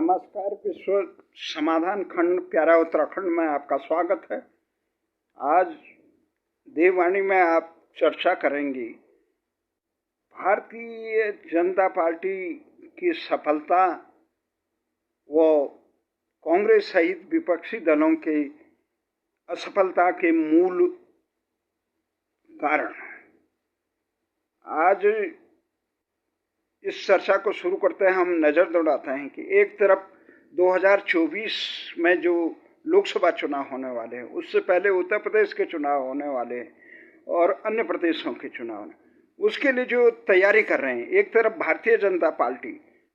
नमस्कार। विश्व समाधान खंड प्यारा उत्तराखंड में आपका स्वागत है। आज देववाणी में आप चर्चा करेंगी भारतीय जनता पार्टी की सफलता व कांग्रेस सहित विपक्षी दलों की असफलता के मूल कारण। आज इस चर्चा को शुरू करते हैं। हम नजर दौड़ाते हैं कि एक तरफ 2024 में जो लोकसभा चुनाव होने वाले हैं, उससे पहले उत्तर प्रदेश के चुनाव होने वाले हैं और अन्य प्रदेशों के चुनाव, उसके लिए जो तैयारी कर रहे हैं। एक तरफ भारतीय जनता पार्टी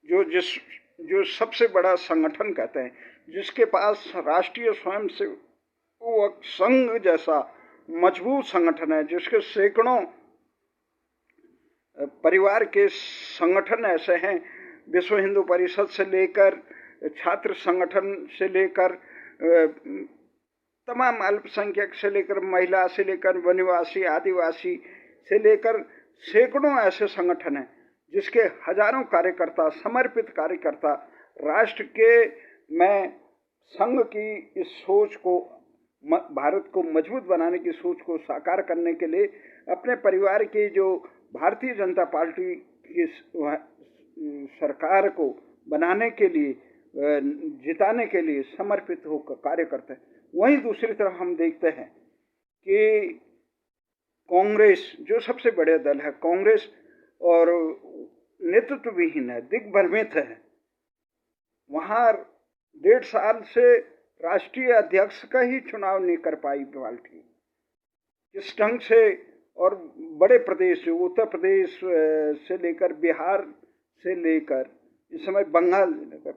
जो सबसे बड़ा संगठन कहते हैं, जिसके पास राष्ट्रीय स्वयंसेवक संघ जैसा मजबूत संगठन है, जिसके सैकड़ों परिवार के संगठन ऐसे हैं, विश्व हिंदू परिषद से लेकर छात्र संगठन से लेकर तमाम अल्पसंख्यक से लेकर महिला से लेकर वनवासी आदिवासी से लेकर सैकड़ों ऐसे संगठन हैं, जिसके हजारों कार्यकर्ता, समर्पित कार्यकर्ता राष्ट्र के में संघ की इस सोच को, भारत को मजबूत बनाने की सोच को साकार करने के लिए अपने परिवार की जो भारतीय जनता पार्टी की सरकार को बनाने के लिए, जिताने के लिए समर्पित होकर कार्य करते हैं। वहीं दूसरी तरफ हम देखते हैं कि कांग्रेस, जो सबसे बड़े दल है, कांग्रेस और नेतृत्व विहीन है, दिग्भ्रमित है। वहां 1.5 साल से राष्ट्रीय अध्यक्ष का ही चुनाव नहीं कर पाई पार्टी। इस ढंग से और बड़े प्रदेश, उत्तर प्रदेश से लेकर बिहार से लेकर इस समय बंगाल लेकर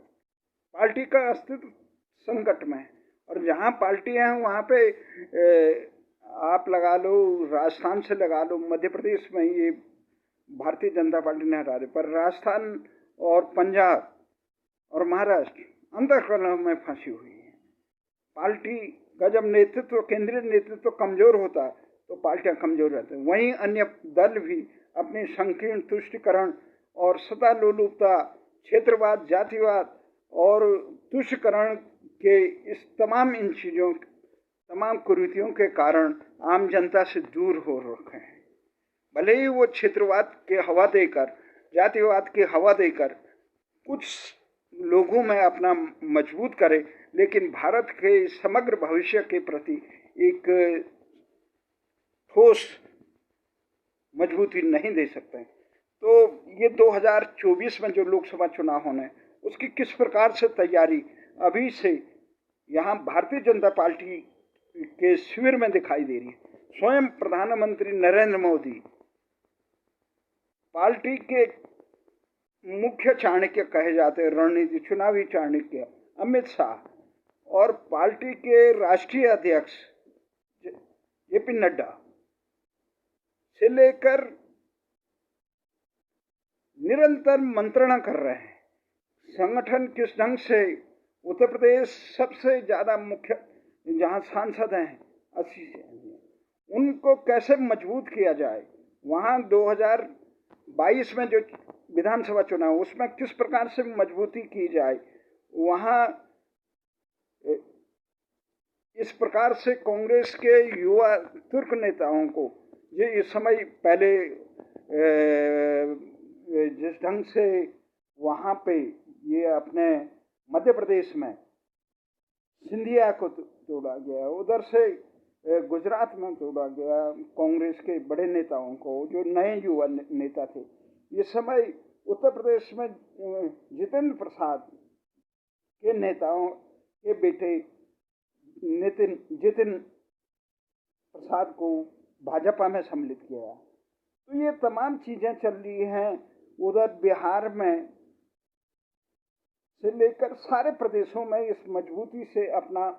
पार्टी का अस्तित्व संकट में है। और जहाँ पार्टियां हैं वहाँ पे आप लगा लो, राजस्थान से लगा लो, मध्य प्रदेश में ये भारतीय जनता पार्टी ने हरा दी, पर राजस्थान और पंजाब और महाराष्ट्र अंतर्कलह में फंसी हुई है। पार्टी का जब नेतृत्व, केंद्रीय नेतृत्व कमजोर होता है तो पार्टियां कमजोर रहती हैं। वहीं अन्य दल भी अपनी संकीर्ण तुष्टिकरण और सत्ता लोलुपता, क्षेत्रवाद, जातिवाद और तुष्टिकरण के इस इन चीजों, तमाम कुरीतियों के कारण आम जनता से दूर हो रखे हैं। भले ही वो क्षेत्रवाद के हवा देकर, जातिवाद की हवा देकर कुछ लोगों में अपना मजबूत करे, लेकिन भारत के समग्र भविष्य के प्रति एक ठोस मजबूती नहीं दे सकते। तो ये 2024 में जो लोकसभा चुनाव होने, उसकी किस प्रकार से तैयारी अभी से यहाँ भारतीय जनता पार्टी के शिविर में दिखाई दे रही है। स्वयं प्रधानमंत्री नरेंद्र मोदी, पार्टी के मुख्य चाणक्य कहे जाते हैं, रणनीति चुनावी चाणक्य अमित शाह और पार्टी के राष्ट्रीय अध्यक्ष जेपी नड्डा से लेकर निरंतर मंत्रणा कर रहे हैं। संगठन किस ढंग से, उत्तर प्रदेश सबसे ज्यादा मुख्य जहां सांसद हैं 80 से, उनको कैसे मजबूत किया जाए। वहां 2022 में जो विधानसभा चुनाव, उसमें किस प्रकार से मजबूती की जाए। वहां इस प्रकार से कांग्रेस के युवा तुर्क नेताओं को, ये इस समय पहले जिस ढंग से वहाँ पे ये अपने मध्य प्रदेश में सिंधिया को तोड़ा गया, उधर से गुजरात में तोड़ा गया कांग्रेस के बड़े नेताओं को, जो नए युवा नेता थे। इस समय उत्तर प्रदेश में जितेंद्र प्रसाद के नेताओं के बेटे जितिन प्रसाद को भाजपा में सम्मिलित किया। तो ये तमाम चीजें चल रही हैं। उधर बिहार में से लेकर सारे प्रदेशों में इस मजबूती से अपना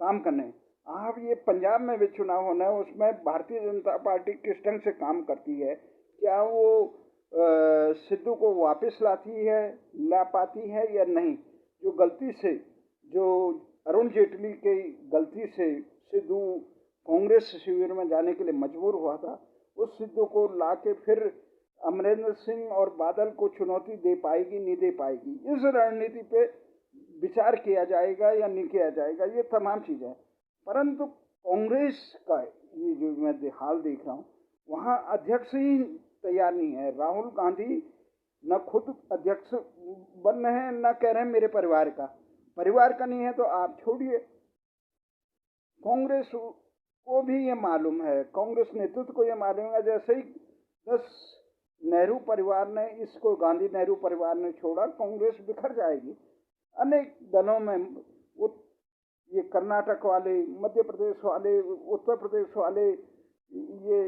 काम करने। अब ये पंजाब में भी चुनाव होना है, उसमें भारतीय जनता पार्टी किस ढंग से काम करती है। क्या वो सिद्धू को वापस ला पाती है या नहीं। जो गलती से, जो अरुण जेटली की गलती से सिद्धू कांग्रेस शिविर में जाने के लिए मजबूर हुआ था, उस सिद्धू को लाके फिर अमरिंदर सिंह और बादल को चुनौती दे पाएगी, नहीं दे पाएगी। इस रणनीति पे विचार किया जाएगा या नहीं किया जाएगा, ये तमाम चीज़ें। परंतु कांग्रेस का ये जो मैं हाल देख रहा हूँ, वहाँ अध्यक्ष ही तैयार नहीं है। राहुल गांधी न खुद अध्यक्ष बन रहे हैं, न कह रहे हैं मेरे परिवार का नहीं है तो आप छोड़िए। कांग्रेस को भी ये मालूम है, कांग्रेस नेतृत्व को ये मालूम है, जैसे ही 10 नेहरू परिवार ने इसको, गांधी नेहरू परिवार ने छोड़ा, कांग्रेस बिखर जाएगी। अनेक दलों में ये कर्नाटक वाले, मध्य प्रदेश वाले, उत्तर प्रदेश वाले, ये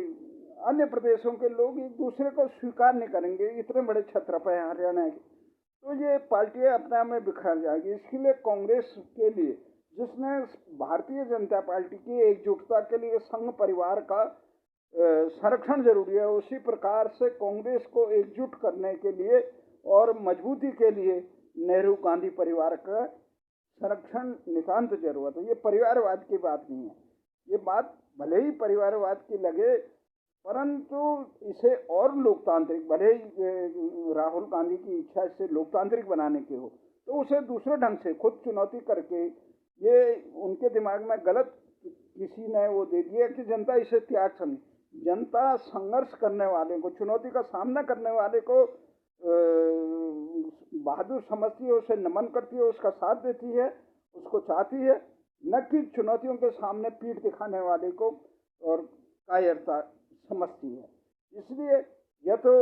अन्य प्रदेशों के लोग एक दूसरे को स्वीकार नहीं करेंगे। इतने बड़े छत्रप हैं हरियाणा के, तो ये पार्टियां अपने आप में बिखर जाएगी। इसके लिए कांग्रेस के लिए, जिसने भारतीय जनता पार्टी की एकजुटता के लिए संघ परिवार का संरक्षण जरूरी है, उसी प्रकार से कांग्रेस को एकजुट करने के लिए और मजबूती के लिए नेहरू गांधी परिवार का संरक्षण नितांत जरूरत है। ये परिवारवाद की बात नहीं है। ये बात भले ही परिवारवाद की लगे, परंतु इसे और लोकतांत्रिक, भले ही राहुल गांधी की इच्छा इसे लोकतांत्रिक बनाने की हो, तो उसे दूसरे ढंग से खुद चुनौती करके, ये उनके दिमाग में गलत किसी ने वो दे दिया कि जनता इसे त्याग समझे। जनता संघर्ष करने वाले को, चुनौती का सामना करने वाले को बहादुर समझती है, उसे नमन करती है, उसका साथ देती है, उसको चाहती है, न कि चुनौतियों के सामने पीठ दिखाने वाले को और कायरता समझती है। इसलिए यह तो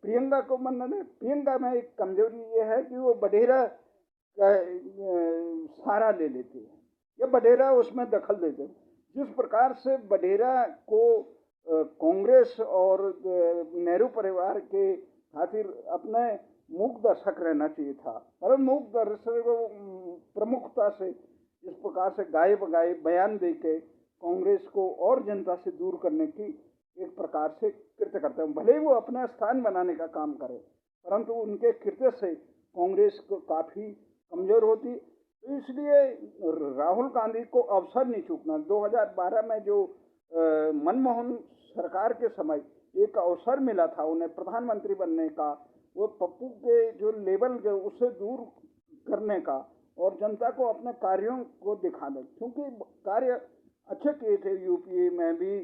प्रियंका को मन्नत है। प्रियंका में एक कमजोरी ये है कि वो बडेरा का सहारा ले लेती है, या बडेरा उसमें दखल देते हैं। जिस प्रकार से बडेरा को कांग्रेस और नेहरू परिवार के खातिर अपने मूक दर्शक रहना चाहिए था, पर मूक दर्शक प्रमुखता से इस प्रकार से गाए बगाए बयान देके कांग्रेस को और जनता से दूर करने की एक प्रकार से कृत्य करते हैं। भले ही वो अपना स्थान बनाने का काम करे, परंतु उनके कृत्य से कांग्रेस को काफी कमजोर होती। तो इसलिए राहुल गांधी को अवसर नहीं चूकना। 2012 में जो मनमोहन सरकार के समय एक अवसर मिला था उन्हें प्रधानमंत्री बनने का, वो पप्पू के जो लेवल के उससे दूर करने का और जनता को अपने कार्यों को दिखाने, क्योंकि कार्य अच्छे किए थे यूपीए में भी,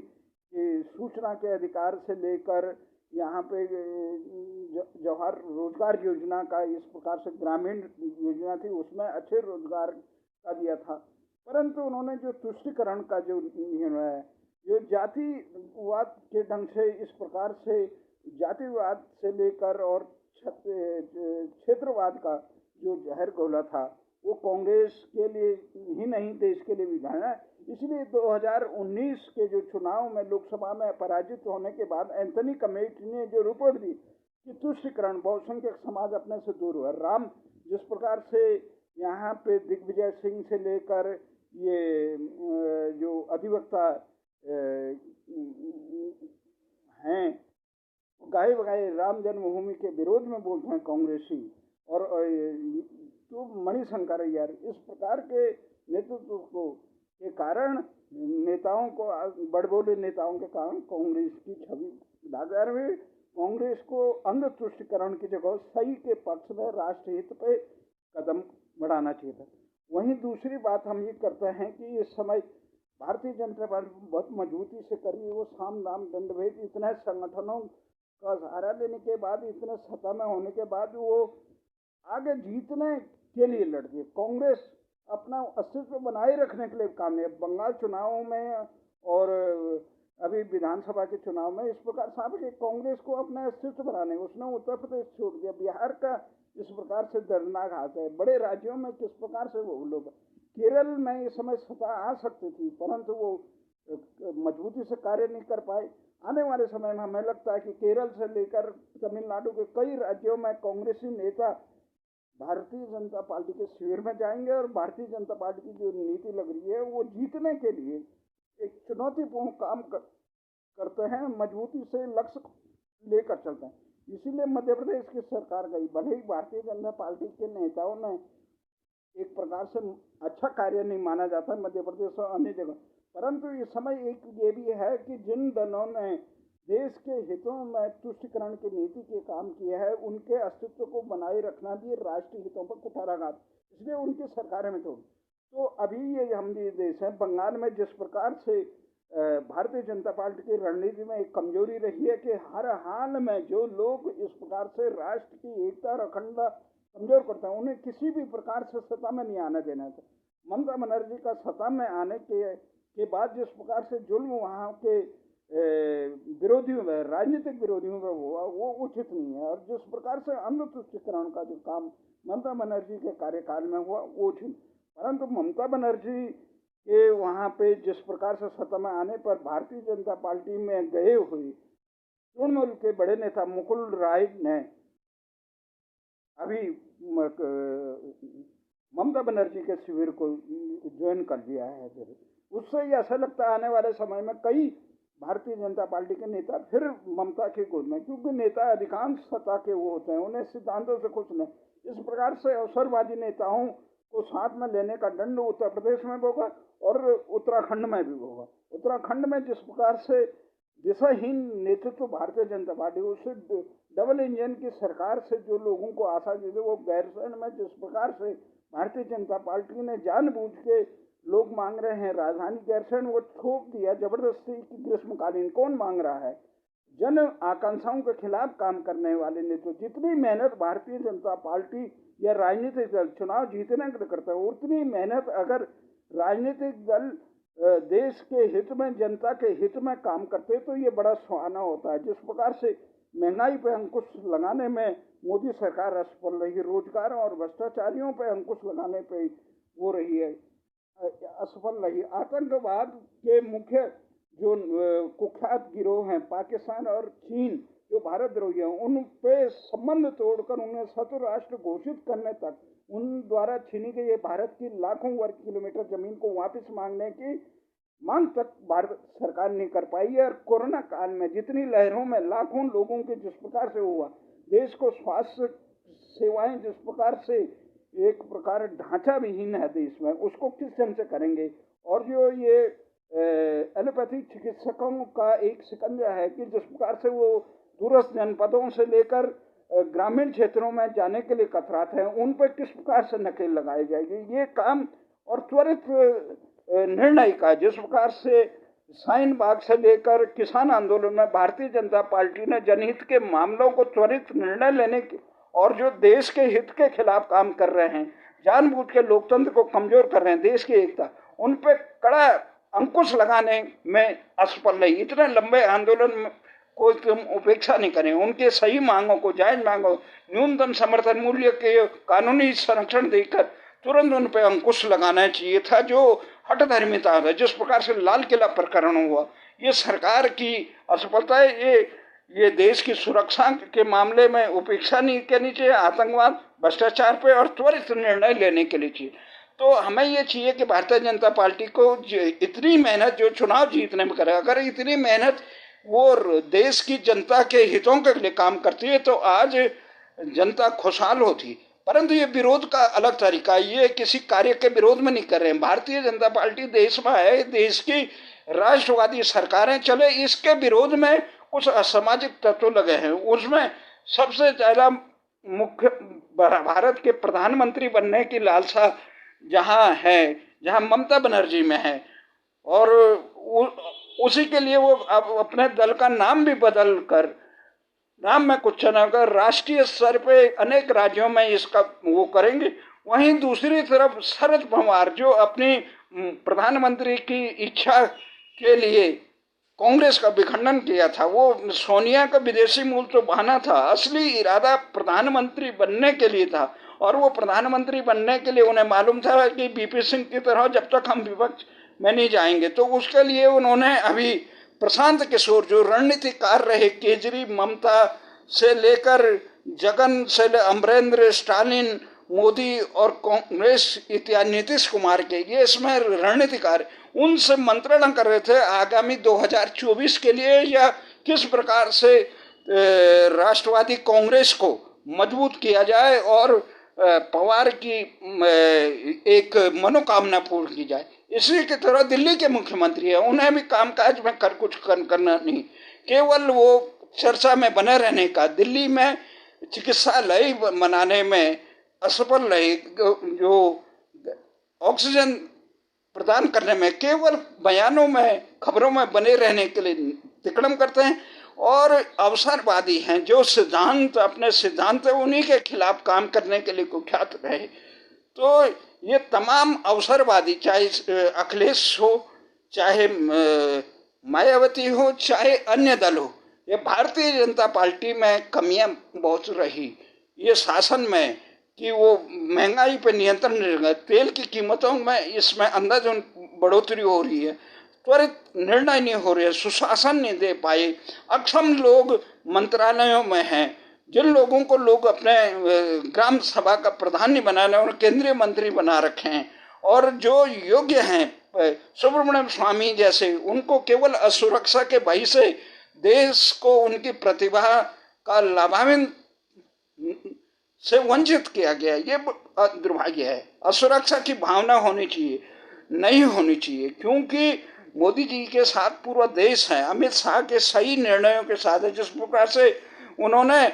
कि सूचना के अधिकार से लेकर यहाँ पे जवाहर रोजगार योजना का, इस प्रकार से ग्रामीण योजना थी, उसमें अच्छे रोजगार का दिया था। परंतु उन्होंने जो तुष्टिकरण का जो निर्णय है, जो जातिवाद के ढंग से, इस प्रकार से जातिवाद से लेकर और क्षेत्रवाद का जो जहर घोला था, वो कांग्रेस के लिए ही नहीं देश के लिए भी घाना। इसलिए 2019 के जो चुनाव में लोकसभा में पराजित होने के बाद एंथनी कमेटी ने जो रिपोर्ट दी कि तुष्टिकरण, बहुसंख्यक समाज अपने से दूर हुआ। राम, जिस प्रकार से यहाँ पे दिग्विजय सिंह से लेकर ये जो अधिवक्ता हैं, गाए बगाए राम जन्मभूमि के विरोध में बोलते हैं कांग्रेसी, और तो मणिशंकर अय्यर, इस प्रकार के नेतृत्व को के कारण, नेताओं को, बड़बोले नेताओं के कारण कांग्रेस की छवि दागदार हुई। कांग्रेस को अंध तुष्टिकरण की जगह सही के पक्ष में राष्ट्रहित पे कदम बढ़ाना चाहिए था। वहीं दूसरी बात हम ये करते हैं कि इस समय भारतीय जनता पार्टी बहुत मजबूती से कर रही है। वो साम दाम दंड भेद इतने संगठनों का सहारा लेने के बाद, इतने सत्ता में होने के बाद, वो आगे जीतने के लिए लड़ती है। कांग्रेस अपना अस्तित्व बनाए रखने के लिए काम नहीं है। बंगाल चुनावों में और अभी विधानसभा के चुनाव में इस प्रकार साहब कि कांग्रेस को अपना अस्तित्व बनाने, उसने उत्तर प्रदेश छोड़ दिया, बिहार का इस प्रकार से दर्दनाक हाथ है। बड़े राज्यों में किस प्रकार से वो लोग, केरल में इस समय सत्ता आ सकती थी, परंतु वो मजबूती से कार्य नहीं कर पाए। आने वाले समय में हमें लगता है कि केरल से लेकर तमिलनाडु के कई राज्यों में कांग्रेसी नेता भारतीय जनता पार्टी के शिविर में जाएंगे और भारतीय जनता पार्टी की जो नीति लग रही है वो जीतने के लिए एक चुनौतीपूर्ण काम करते हैं, मजबूती से लक्ष्य लेकर चलते हैं। इसीलिए मध्य प्रदेश की सरकार गई, भले ही भारतीय जनता पार्टी के नेताओं ने एक प्रकार से अच्छा कार्य नहीं माना जाता मध्य प्रदेश और अन्य जगह, परंतु इस समय एक ये भी है कि जिन दलों ने देश के हितों में तुष्टिकरण की नीति के काम किया है, उनके अस्तित्व को बनाए रखना भी राष्ट्रीय हितों पर कुठाराघात। इसलिए उनकी सरकारें में तो अभी ये हम ये देश है, बंगाल में जिस प्रकार से भारतीय जनता पार्टी की रणनीति में एक कमजोरी रही है कि हर हाल में जो लोग इस प्रकार से राष्ट्र की एकता और अखंडता कमजोर करते हैं, उन्हें किसी भी प्रकार से सत्ता में नहीं आने देना था। ममता बनर्जी का सत्ता में आने के बाद जिस प्रकार से जुल्म वहाँ के विरोधियों में, राजनीतिक विरोधियों में हुआ, वो उचित नहीं है। और जिस प्रकार से अंध तुष्टिकरण का जो काम ममता बनर्जी के कार्यकाल में हुआ, वो उचित। परंतु ममता बनर्जी के वहाँ पे जिस प्रकार से सत्ता में आने पर भारतीय जनता पार्टी में गए हुए तृणमूल के बड़े नेता मुकुल राय ने अभी ममता बनर्जी के शिविर को ज्वाइन कर लिया है। उससे ही ऐसा लगता है आने वाले समय में कई भारतीय जनता पार्टी के नेता फिर ममता के गोद में, क्योंकि नेता अधिकांश सत्ता के वो होते हैं, उन्हें सिद्धांतों से कुछ नहीं। इस प्रकार से अवसरवादी नेताओं को साथ में लेने का दंड उत्तर प्रदेश में होगा और उत्तराखंड में भी होगा। उत्तराखंड में जिस प्रकार से दिशाहीन नेतृत्व भारतीय जनता पार्टी, उससे डबल इंजन की सरकार से जो लोगों को आशा दी थी, वो गैरसैंण में जिस प्रकार से भारतीय जनता पार्टी ने जानबूझ के लोग मांग रहे हैं राजधानी गैरसैंण, वो थोप दिया जबरदस्ती की ग्रीष्मकालीन। कौन मांग रहा है? जन आकांक्षाओं के खिलाफ काम करने वाले नेतृत्व। जितनी मेहनत भारतीय जनता पार्टी या राजनीतिक दल चुनाव जीतने के लिए करता है, उतनी मेहनत अगर राजनीतिक दल देश के हित में, जनता के हित में काम करते तो ये बड़ा सुहाना होता है। जिस प्रकार से महंगाई पर अंकुश लगाने में मोदी सरकार असफल रही, रोजगार और भ्रष्टाचारियों पर अंकुश लगाने पे वो रही है असफल रही। आतंकवाद के मुख्य जो कुख्यात गिरोह हैं पाकिस्तान और चीन, जो भारत द्रोही हैं, उन पे संबंध तोड़कर उन्हें शत्रु राष्ट्र घोषित करने तक, उन द्वारा छीनी गई भारत की लाखों वर्ग किलोमीटर जमीन को वापस मांगने की मांग तक भारत सरकार नहीं कर पाई है। और कोरोना काल में जितनी लहरों में लाखों लोगों के जिस प्रकार से हुआ, देश को स्वास्थ्य सेवाएं जिस प्रकार से एक प्रकार ढांचा विहीन है देश में, उसको किस ढंग से करेंगे? और जो ये एलोपैथी चिकित्सकों का एक शिकंजा है कि जिस प्रकार से वो दूरस्थ जनपदों से लेकर ग्रामीण क्षेत्रों में जाने के लिए कतराते हैं, उन पर किस प्रकार से नकेल लगाई जाएगी? ये काम और त्वरित निर्णय का, जिस प्रकार से शाहीन बाग से लेकर किसान आंदोलन में भारतीय जनता पार्टी ने जनहित के मामलों को त्वरित निर्णय लेने की और जो देश के हित के खिलाफ काम कर रहे हैं, जानबूझ के लोकतंत्र को कमजोर कर रहे हैं, देश की एकता, उन पे कड़ा अंकुश लगाने में असफल रही। इतने लंबे आंदोलन को तुम उपेक्षा नहीं करें, उनके सही मांगों को, जायज मांगों, न्यूनतम समर्थन मूल्य के कानूनी संरक्षण देकर तुरंत उन पे अंकुश लगाना चाहिए था, जो हठधर्मिता है। जिस प्रकार से लाल किला प्रकरण हुआ, ये सरकार की असफलता है। ये देश की सुरक्षा के मामले में उपेक्षा नहीं करनी चाहिए, आतंकवाद, भ्रष्टाचार पे और त्वरित निर्णय लेने के लिए चाहिए। तो हमें ये चाहिए कि भारतीय जनता पार्टी को इतनी मेहनत जो चुनाव जीतने में करे, अगर इतनी मेहनत वो देश की जनता के हितों के लिए काम करती है तो आज जनता खुशहाल होती। परंतु ये विरोध का अलग तरीका, ये किसी कार्य के विरोध में नहीं कर रहे हैं। भारतीय जनता पार्टी देश में है, देश की राष्ट्रवादी सरकारें चले, इसके विरोध में कुछ असामाजिक तत्व लगे हैं। उसमें सबसे ज्यादा मुख्य भारत के प्रधानमंत्री बनने की लालसा जहां है, जहां ममता बनर्जी में है, और उसी के लिए वो अब अपने दल का नाम भी बदल कर, नाम में कुछ न कर, राष्ट्रीय स्तर पे अनेक राज्यों में इसका वो करेंगे। वहीं दूसरी तरफ शरद पवार जो अपनी प्रधानमंत्री की इच्छा के लिए कांग्रेस का विखंडन किया था, वो सोनिया का विदेशी मूल तो बहाना था, असली इरादा प्रधानमंत्री बनने के लिए था। और वो प्रधानमंत्री बनने के लिए उन्हें मालूम था कि बीपी सिंह की तरह जब तक हम विपक्ष में नहीं जाएंगे, तो उसके लिए उन्होंने अभी प्रशांत किशोर जो रणनीतिकार रहे, केजरी, ममता से लेकर जगन से अमरेंद्र, स्टालिन, मोदी और कांग्रेस इत्यादि नीतीश कुमार के, ये इसमें रणनीतिकार, उनसे मंत्रणा कर रहे थे आगामी 2024 के लिए, या किस प्रकार से राष्ट्रवादी कांग्रेस को मजबूत किया जाए और पवार की एक मनोकामना पूर्ण की जाए। इसी की तरह दिल्ली के मुख्यमंत्री है, उन्हें भी कामकाज में कुछ करना नहीं, केवल वो चर्चा में बने रहने का, दिल्ली में चिकित्सालय बनाने में असफल रहे, जो ऑक्सीजन प्रदान करने में केवल बयानों में, खबरों में बने रहने के लिए तिकड़म करते हैं, और अवसरवादी हैं जो सिद्धांत, अपने सिद्धांत उन्हीं के खिलाफ काम करने के लिए कुख्यात रहे। तो ये तमाम अवसरवादी, चाहे अखिलेश हो, चाहे मायावती हो, चाहे अन्य दल हो, ये भारतीय जनता पार्टी में कमियां बहुत रही ये शासन में, कि वो महंगाई पे नियंत्रण नहीं रखा, तेल की कीमतों में इसमें अंधाधुंध बढ़ोतरी हो रही है, त्वरित निर्णय नहीं हो रहे, सुशासन नहीं दे पाए, अक्षम लोग मंत्रालयों में हैं, जिन लोगों को लोग अपने ग्राम सभा का प्रधान नहीं बनाने और केंद्रीय मंत्री बना रखे हैं, और जो योग्य हैं सुब्रमण्यम स्वामी जैसे, उनको केवल असुरक्षा के भय से देश को उनकी प्रतिभा का लाभान्वित से वंचित किया गया। ये दुर्भाग्य है। असुरक्षा की भावना होनी चाहिए, नहीं होनी चाहिए, क्योंकि मोदी जी के साथ पूरा देश है, अमित शाह के सही निर्णयों के साथ है। जिस प्रकार से उन्होंने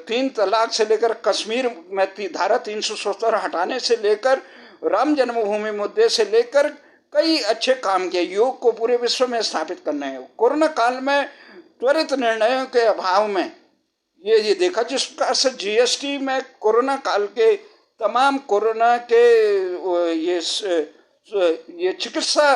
3 तलाक से लेकर कश्मीर में धारा 370 हटाने से लेकर राम जन्मभूमि मुद्दे से लेकर कई अच्छे काम किए, योग को पूरे विश्व में स्थापित करना है। कोरोना काल में त्वरित निर्णयों के अभाव में ये देखा, जिस प्रकार से जीएसटी में कोरोना काल के तमाम कोरोना के ये चिकित्सा